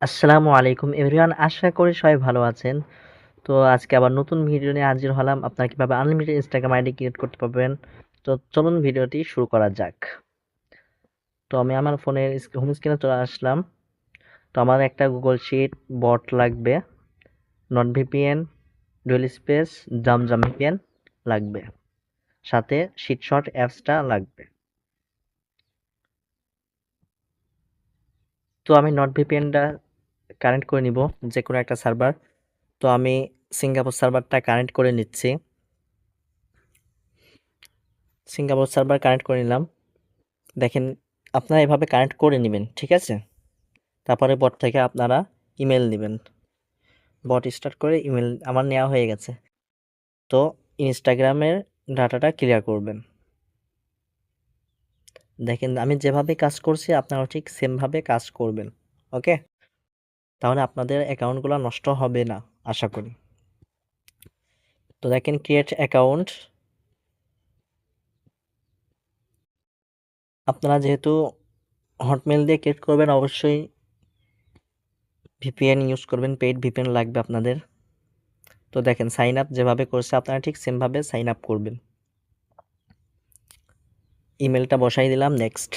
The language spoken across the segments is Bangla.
আসসালামু আলাইকুম এভরিওয়ান, আশা করি সবাই ভালো আছেন। তো আজকে আবার নতুন ভিডিও নিয়ে হাজির হলাম। আপনারা কিভাবে আনলিমিটেড ইনস্টাগ্রাম আইডি ক্রিয়েট করতে পারবেন। তো চলুন ভিডিওটি শুরু করা যাক। তো আমি আমার ফোনের হোম স্ক্রিনে চলে আসলাম। তো আমার একটা গুগল শিট বট লাগবে, not VPN, dual space, Zamzam VPN লাগবে, সাথে শিটশট অ্যাপসটা লাগবে। তো আমি নট ভিপিএনটা কানেক্ট করে নিব, যে কোনো একটা সার্ভার। তো আমি সিঙ্গাপুর সার্ভারটা কানেক্ট করে নিচ্ছি। সিঙ্গাপুর সার্ভার কানেক্ট করে নিলাম। দেখেন, আপনারা এভাবে কানেক্ট করে নেবেন, ঠিক আছে? তারপরে বট থেকে আপনারা ইমেল নেবেন। বট স্টার্ট করে ইমেল আমার নেওয়া হয়ে গেছে। তো ইনস্টাগ্রামের ডাটাটা ক্লিয়ার করবেন। দেখেন, আমি যেভাবে কাজ করছি আপনারাও ঠিক সেমভাবে কাজ করবেন। ওকে? তাহলে আপনাদের অ্যাকাউন্টগুলো নষ্ট হবে না, আশা করি। তো দেখেন, ক্রিয়েট অ্যাকাউন্ট। আপনারা যেহেতু হটমেল দিয়ে ক্রিয়েট করবেন, অবশ্যই ভিপিএন ইউজ করবেন, পেইড ভিপিএন লাগবে আপনাদের। তো দেখেন, সাইন আপ যেভাবে করছে আপনারা ঠিক সেমভাবে সাইন আপ করবেন। ইমেলটা বসাই দিলাম, নেক্সট।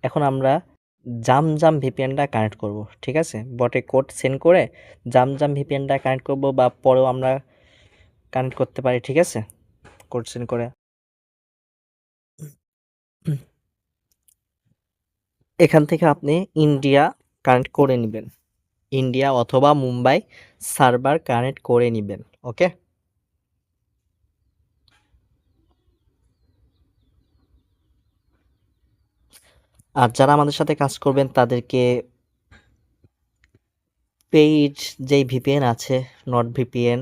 এখন আমরা জাম ভিপিএনটা কানেক্ট করব, ঠিক আছে? বটে কোড সেন্ড করে জাম ভিপিএনটা কানেক্ট করব, বা পরেও আমরা কানেক্ট করতে পারি, ঠিক আছে? কোড সেন্ড করে এখান থেকে আপনি ইন্ডিয়া কানেক্ট করে নেবেন। ইন্ডিয়া অথবা মুম্বাই সার্ভার কানেক্ট করে নেবেন। ওকে? আর যারা আমাদের সাথে কাজ করবেন তাদেরকে পেইড যেই ভিপিএন আছে, নট ভিপিএন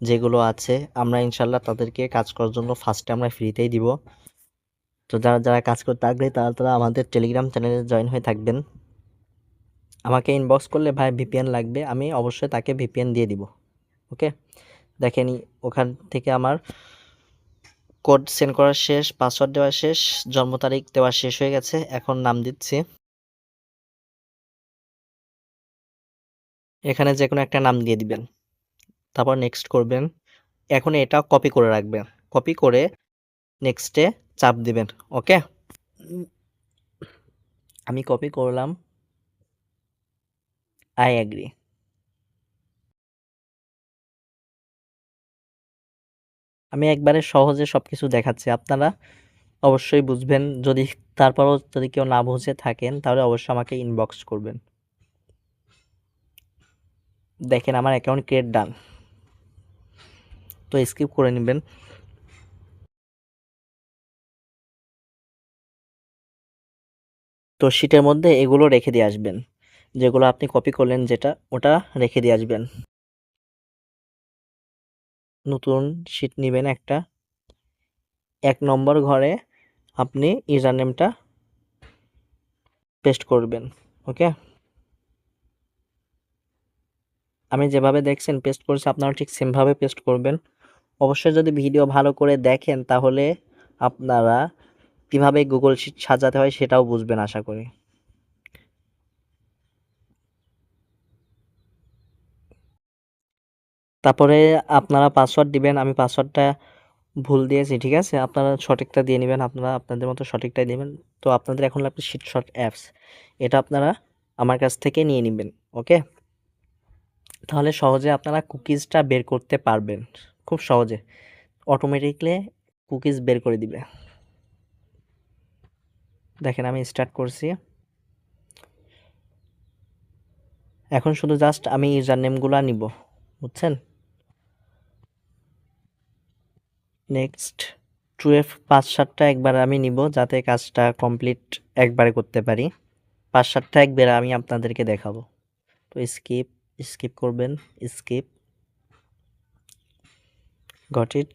যেগুলো আছে, আমরা ইনশাল্লাহ তাদেরকে কাজ করার জন্য ফার্স্টে আমরা ফ্রিতেই দিব। তো যারা কাজ করতে আগ্রহী তারা আমাদের টেলিগ্রাম চ্যানেলে জয়েন হয়ে থাকবেন। আমাকে ইনবক্স করলে ভাই ভিপিএন লাগবে, আমি অবশ্যই তাকে ভিপিএন দিয়ে দিব। ওকে? দেখেন, ওখান থেকে আমার কোড সেন্ড করা শেষ, পাসওয়ার্ড দেওয়া শেষ, জন্ম তারিখ দেওয়া শেষ হয়ে গেছে। এখন নাম দিচ্ছি, এখানে যে কোনো একটা নাম দিয়ে দিবেন, তারপর নেক্সট করবেন। এখন এটা কপি করে রাখবেন, কপি করে নেক্সটে চাপ দিবেন। ওকে? আমি কপি করলাম, আই অ্যাগ্রি। আমি একবারে সহজে সবকিছু দেখাচ্ছি, আপনারা অবশ্যই বুঝবেন। তারপরও যদি কেউ না বুঝে থাকেন তাহলে অবশ্যই আমাকে ইনবক্স করবেন। দেখেন, আমার অ্যাকাউন্ট ক্রিয়েট ডান। তো স্কিপ করে নেবেন। তো শিটের মধ্যে এগুলো রেখে দিয়ে আসবেন, যেগুলো আপনি কপি করলেন, যেটা ওটা রেখে দিয়ে আসবেন। নতুন শিট নেবেন একটা, 1 নম্বর ঘরে আপনি ইউজার নেমটা পেস্ট করবেন। ওকে? আমি যেভাবে দেখছেন পেস্ট করেছি, আপনারা ঠিক সেমভাবে পেস্ট করবেন। অবশ্যই যদি ভিডিও ভালো করে দেখেন তাহলে আপনারা কিভাবে গুগল শিট সাজাতে হয় সেটাও বুঝবেন, আশা করি। তারপরে আপনারা পাসওয়ার্ড দিবেন। আমি পাসওয়ার্ডটা ভুল দিয়েছি, ঠিক আছে? আপনারা সঠিকটা দিয়ে নেবেন, আপনারা আপনাদের মতো সঠিকটাই দেবেন। তো আপনাদের এখন লাগবে শিটশট অ্যাপস, এটা আপনারা আমার কাছ থেকে নিয়ে নেবেন। ওকে? তাহলে সহজে আপনারা কুকিজটা বের করতে পারবেন, খুব সহজে অটোমেটিকলি কুকিজ বের করে দিবে। দেখেন, আমি স্টার্ট করছি। এখন শুধু জাস্ট আমি ইউজার নেমগুলো নিব, বুঝছেন? নেক্সট, 5-7টা একবার আমি নিব, যাতে কাজটা কমপ্লিট একবারে করতে পারি। 5-7টা একবারে আমি আপনাদেরকে দেখাবো। তো স্কিপ, স্কিপ করবেন, স্কিপ। Got it.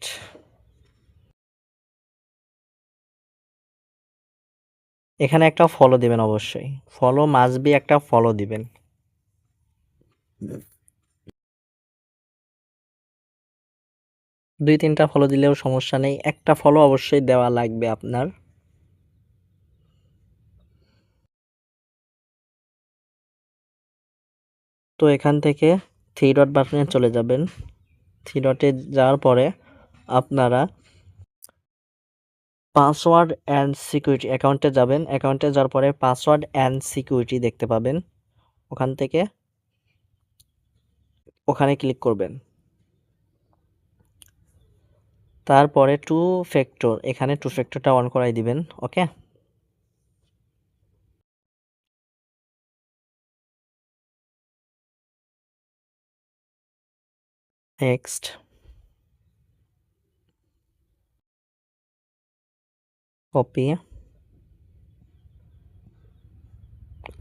এখানে একটা ফলো দিবেন, অবশ্যই ফলো মাস্ট বি, একটা ফলো দিবেন। 2-3টা ফলো দিলেও সমস্যা নেই, একটা ফলো অবশ্যই দেওয়া লাগবে আপনার। তো এখান থেকে থ্রি ডট বাটনে চলে যাবেন। থ্রি ডটে যাওয়ার পরে আপনারা পাসওয়ার্ড অ্যান্ড সিকিউরিটি অ্যাকাউন্টে যাবেন। অ্যাকাউন্টে যাওয়ার পরে পাসওয়ার্ড অ্যান্ড সিকিউরিটি দেখতে পাবেন। ওখান থেকে ওখানে ক্লিক করবেন। তারপরে টু ফ্যাক্টর, এখানে টু ফ্যাক্টরটা অন করাই দিবেন। ওকে, নেক্সট, কপি,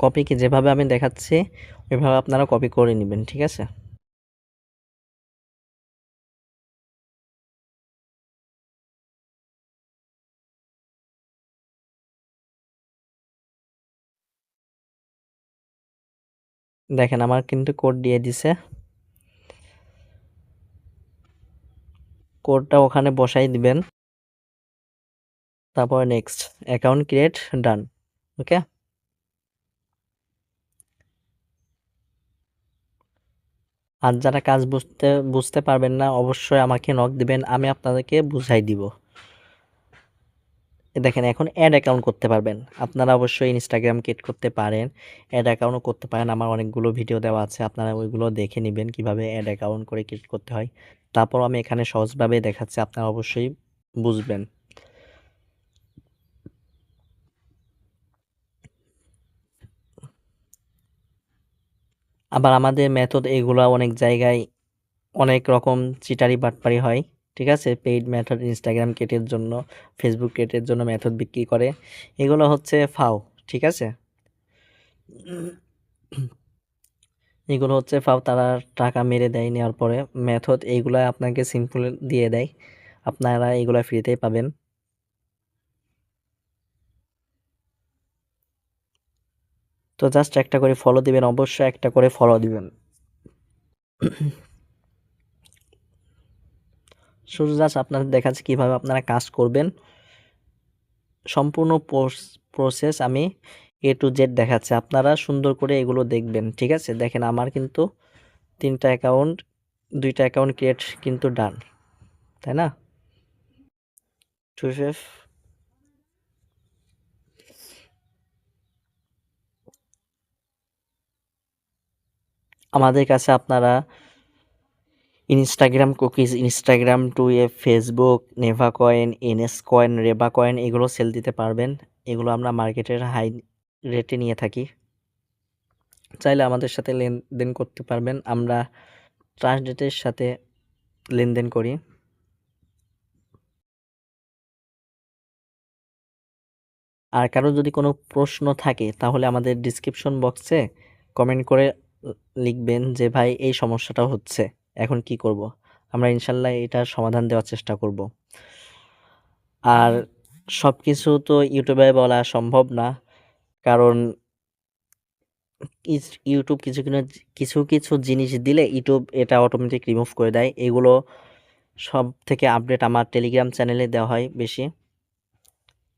কপিকে যেভাবে আমি দেখাচ্ছি ওইভাবে আপনারা কপি করে নেবেন, ঠিক আছে। দেখেন আমার কিন্তু কোড দিয়ে দিছে, কোডটা ওখানে বসাই দিবেন। তারপরে নেক্সট, অ্যাকাউন্ট ক্রিয়েট, ডান। ওকে, আর যারা কাজ বুঝতে পারবেন না অবশ্যই আমাকে নক দিবেন, আমি আপনাদেরকে বুঝাই দিব। দেখেন এখন অ্যাড অ্যাকাউন্ট করতে পারবেন। আপনারা অবশ্যই ইনস্টাগ্রাম ক্রিয়েট করতে পারেন, অ্যাড অ্যাকাউন্টও করতে পারেন। আমার অনেকগুলো ভিডিও দেওয়া আছে, আপনারা ওইগুলো দেখে নেবেন কিভাবে অ্যাড অ্যাকাউন্ট করে ক্রিয়েট করতে হয়। তারপর আমি এখানে সহজভাবে দেখাচ্ছি, আপনারা অবশ্যই বুঝবেন। আবার আমাদের মেথড এগুলা অনেক জায়গায় অনেক রকম চিটারি বাটপারি হয়, ঠিক আছে। পেইড মেথড ইনস্টাগ্রাম কেটের জন্য, ফেসবুক কেটের জন্য মেথড বিক্রি করে, এগুলো হচ্ছে ফাও, ঠিক আছে। এগুলো হচ্ছে ফাও, তারা টাকা মেরে দেয়, নেওয়ার পরে মেথড এইগুলা আপনাকে সিম্পল দিয়ে দেয়, আপনারা এগুলা ফ্রিতেই পাবেন। তো জাস্ট একটা করে ফলো দিবেন, অবশ্যই একটা করে ফলো দিবেন। শুধু জাস্ট আপনাদের দেখাচ্ছি কিভাবে আপনারা কাজ করবেন। সম্পূর্ণ প্রসেস আমি এ টু জেড দেখাচ্ছি, আপনারা সুন্দর করে এগুলো দেখবেন, ঠিক আছে। দেখেন আমার কিন্তু 3টা অ্যাকাউন্ট, 2টা অ্যাকাউন্ট ক্রিয়েট কিন্তু ডান, তাই না। টুইফেফ, আমাদের কাছে আপনারা ইনস্টাগ্রাম কুকিজ, ইনস্টাগ্রাম টুয়ে, ফেসবুক, নেভা কয়েন, এনএস কয়েন, রেবা কয়েন এগুলো সেল দিতে পারবেন। এগুলো আমরা মার্কেটের হাই রেটে নিয়ে থাকি, চাইলে আমাদের সাথে লেনদেন করতে পারবেন। আমরা ট্রাস্ট ডেটের সাথে লেনদেন করি। আর কারো যদি কোনো প্রশ্ন থাকে তাহলে আমাদের ডিসক্রিপশন বক্সে কমেন্ট করে লিখবেন যে ভাই এই সমস্যাটা হচ্ছে, এখন কি করব। আমরা ইনশাল্লাহ এটার সমাধান দেওয়ার চেষ্টা করব। আর সব কিছু তো ইউটিউবে বলা সম্ভব না, কারণ ইউটিউব কিছু কিছু জিনিস দিলে ইউটিউব এটা অটোমেটিক রিমুভ করে দেয়। এগুলো সব থেকে আপডেট আমার টেলিগ্রাম চ্যানেলে দেওয়া হয় বেশি।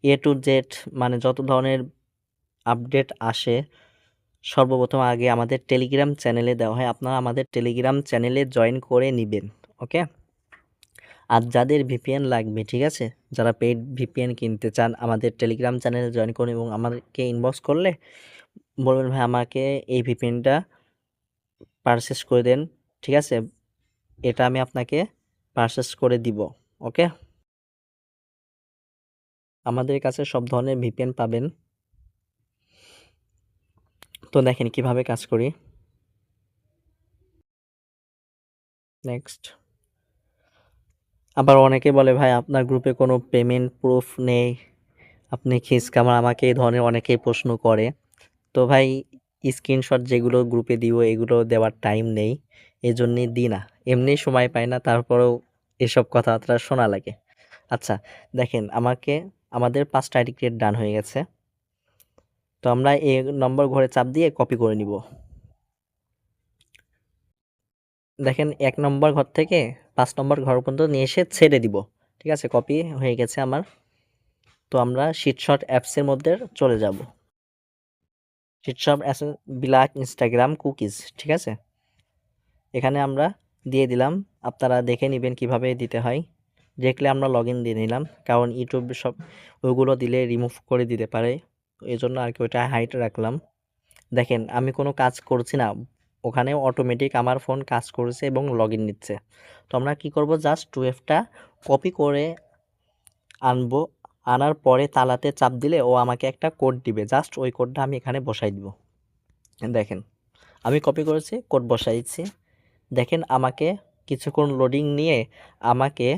এ টু জেড মানে যত ধরনের আপডেট আসে সর্বপ্রথম আগে আমাদের টেলিগ্রাম চ্যানেলে দেওয়া হয়, আপনারা আমাদের টেলিগ্রাম চ্যানেলে জয়েন করে নেবেন। ওকে, আর যাদের ভিপিএন লাগবে, ঠিক আছে, যারা পেইড ভিপিএন কিনতে চান আমাদের টেলিগ্রাম চ্যানেলে জয়েন করুন এবং আমাকে ইনবক্স করলে বলবেন ভাই আমাকে এই ভিপিএনটা পারচেস করে দেন, ঠিক আছে, এটা আমি আপনাকে পারচেস করে দিব। ওকে, আমাদের কাছে সব ধরনের ভিপিএন পাবেন। তো দেখেন কিভাবে কাজ করি। নেক্সট, আবার অনেকে বলে ভাই আপনার গ্রুপে কোনো পেমেন্ট প্রুফ নেই, আপনি খিসকামার, আমাকে এই ধরনের অনেকেই প্রশ্ন করে। তো ভাই স্ক্রিনশট যেগুলো গ্রুপে দিব এগুলো দেওয়ার টাইম নেই, এজন্যই দিই না, এমনি সময় পাই না, তারপরেও এসব কথাবার্তা শোনা লাগে। আচ্ছা, দেখেন আমাদের 5টা আইডি ক্রিয়েট ডান হয়ে গেছে। তো আমরা এই নম্বর ঘরে চাপ দিয়ে কপি করে নিব। দেখেন 1 নম্বর ঘর থেকে 5 নম্বর ঘর পর্যন্ত নিয়ে এসে ছেড়ে দিব, ঠিক আছে, কপি হয়ে গেছে আমার। তো আমরা শিটশট অ্যাপসের মধ্যে চলে যাব। শিটশট অ্যাপস, ব্ল্যাক ইনস্টাগ্রাম কুকিজ, ঠিক আছে। এখানে আমরা দিয়ে দিলাম, আপনারা দেখে নেবেন কিভাবে দিতে হয়। ডিরেক্টলি আমরা লগ ইন দিয়ে নিলাম, কারণ ইউটিউব সব ওইগুলো দিলে রিমুভ করে দিতে পারে, এই জন্য আর কি ওইটা হাইড রাখলাম। দেখেন আমি কোনো কাজ করছি না, ওখানে অটোমেটিক আমার ফোন কাজ করছে এবং লগ ইন নিচ্ছে। তো আমরা কী করব, জাস্ট 2F-টা কপি করে আনবো, আনার পরে তালাতে চাপ দিলে ও আমাকে একটা কোড দিবে, জাস্ট ওই কোডটা আমি এখানে বসাই দিব। দেখেন আমি কপি করেছি, কোড বসাইছি। দেখেন আমাকে কিছুক্ষণ লোডিং নিয়ে আমাকে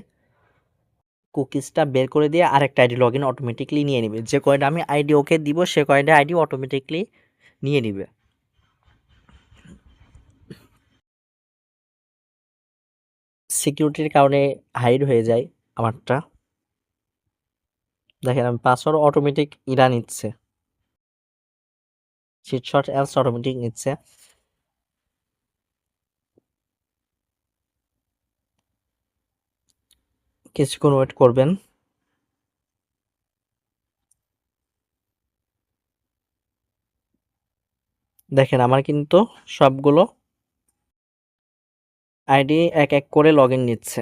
কুকিজটা বের করে দিয়ে আরেকটা আইডি লগ ইন অটোমেটিকলি নিয়ে নেবে। যে কয়টা আমি আইডি ওকে দিব সে কয়টা আইডি অটোমেটিকলি নিয়ে নিবে। সিকিউরিটির কারণে হাইড হয়ে যায় আমারটা। দেখেন আমি পাসওয়ার্ড অটোমেটিক ইরা নিচ্ছে, শট এলস অটোমেটিক নিচ্ছে। কিছুক্ষণ ওয়েট করবেন। দেখেন আমার কিন্তু সবগুলো আইডি এক এক করে লগ ইন নিচ্ছে।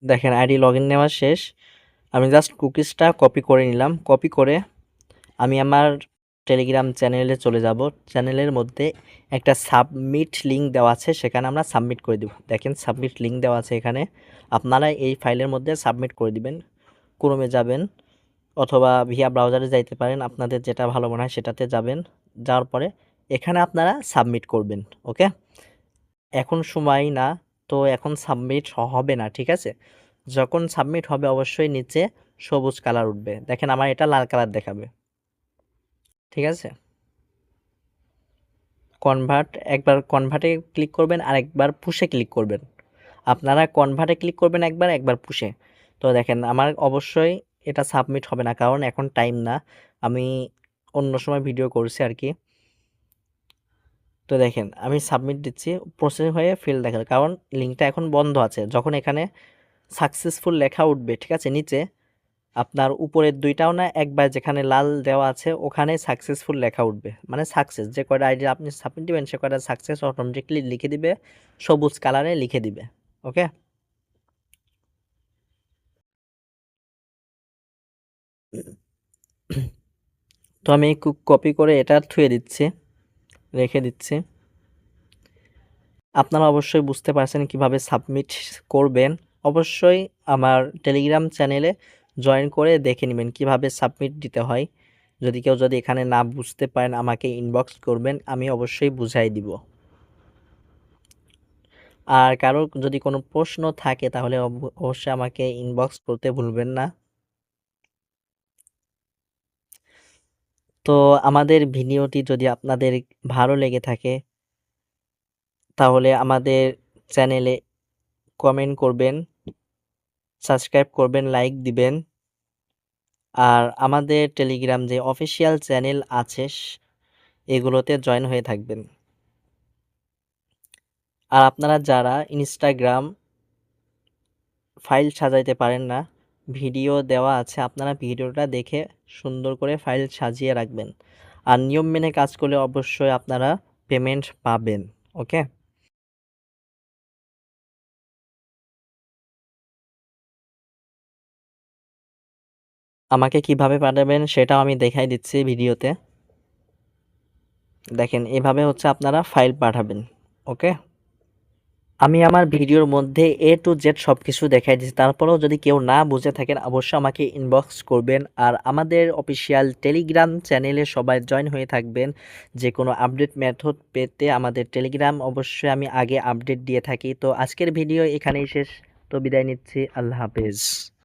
দেখেন আইডি লগ ইন নেওয়া শেষ। আমি জাস্ট কুকিজটা কপি করে নিলাম, কপি করে আমি আমার টেলিগ্রাম চ্যানেলে চলে যাব। চ্যানেলের মধ্যে একটা সাবমিট লিঙ্ক দেওয়া আছে, সেখানে আমরা সাবমিট করে দেব। দেখেন সাবমিট লিঙ্ক দেওয়া আছে এখানে, আপনারা এই ফাইলের মধ্যে সাবমিট করে দিবেন। ক্রোমে যাবেন অথবা ভিয়া ব্রাউজারে যাইতে পারেন, আপনাদের যেটা ভালো মনে হয় সেটাতে যাবেন। যাওয়ার পরে এখানে আপনারা সাবমিট করবেন। ওকে, এখন সময় না, তো এখন সাবমিট হবে না, ঠিক আছে। যখন সাবমিট হবে অবশ্যই নিচে সবুজ কালার উঠবে। দেখেন আমার এটা লাল কালার দেখাবে, ঠিক আছে। কনভার্ট, একবার কনভার্টে ক্লিক করবেন আর একবার পুশে ক্লিক করবেন। আপনারা কনভার্টে ক্লিক করবেন একবার, একবার পুশে। তো দেখেন আমার অবশ্যই এটা সাবমিট হবে না, কারণ এখন টাইম না, আমি অন্য সময় ভিডিও করছি আর কি। তো দেখেন আমি সাবমিট দিচ্ছি, প্রসেস হয়ে ফেল দেখাল, কারণ লিঙ্কটা এখন বন্ধ আছে। যখন এখানে সাকসেসফুল লেখা উঠবে, ঠিক আছে, নিচে আপনার উপরের দুইটাও না, একবার যেখানে লাল দেওয়া আছে ওখানে সাকসেসফুল লেখা উঠবে, মানে সাকসেস। যে কয়টা আইডি আপনি সাবমিট দিবেন সে কয়টা সাকসেস অটোমেটিকলি লিখে দিবে, সবুজ কালারে লিখে দিবে। ওকে, তো আমি কপি করে এটা থুয়ে দিচ্ছি, রেখে দিচ্ছি। আপনারা অবশ্যই বুঝতে পারছেন কিভাবে সাবমিট করবেন। অবশ্যই আমার টেলিগ্রাম চ্যানেলে জয়েন করে দেখে নেবেন কিভাবে সাবমিট দিতে হয়। যদি কেউ এখানে না বুঝতে পারেন আমাকে ইনবক্স করবেন, আমি অবশ্যই বুঝাই দিব। আর কারো যদি কোনো প্রশ্ন থাকে তাহলে অবশ্যই আমাকে ইনবক্স করতে ভুলবেন না। তো আমাদের ভিডিওটি যদি আপনাদের ভালো লেগে থাকে তাহলে আমাদের চ্যানেলে কমেন্ট করবেন, সাবস্ক্রাইব করবেন, লাইক দিবেন। আর আমাদের টেলিগ্রাম যে অফিসিয়াল চ্যানেল আছে এগুলোতে জয়েন হয়ে থাকবেন। আর আপনারা যারা ইনস্টাগ্রাম ফাইল সাজাইতে পারেন না, ভিডিও দেওয়া আছে, আপনারা ভিডিওটা দেখে সুন্দর করে ফাইল সাজিয়ে রাখবেন। আর নিয়ম মেনে কাজ করলে অবশ্যই আপনারা পেমেন্ট পাবেন। ওকে, আমাকে কিভাবে পাঠাবেন সেটাও আমি দেখাই দিচ্ছি ভিডিওতে। দেখেন এভাবে হচ্ছে আপনারা ফাইল পাঠাবেন। ওকে, আমি আমার ভিডিওর মধ্যে A to Z সব কিছু দেখাই দিচ্ছি, তারপরেও যদি কেউ না বুঝে থাকেন অবশ্যই আমাকে ইনবক্স করবেন। আর আমাদের অফিসিয়াল টেলিগ্রাম চ্যানেলে সবাই জয়েন হয়ে থাকবেন। যে কোনো আপডেট মেথড পেতে আমাদের টেলিগ্রাম অবশ্যই আমি আগে আপডেট দিয়ে থাকি। তো আজকের ভিডিও এখানেই শেষ, তো বিদায় নিচ্ছি, আল্লাহ হাফেজ।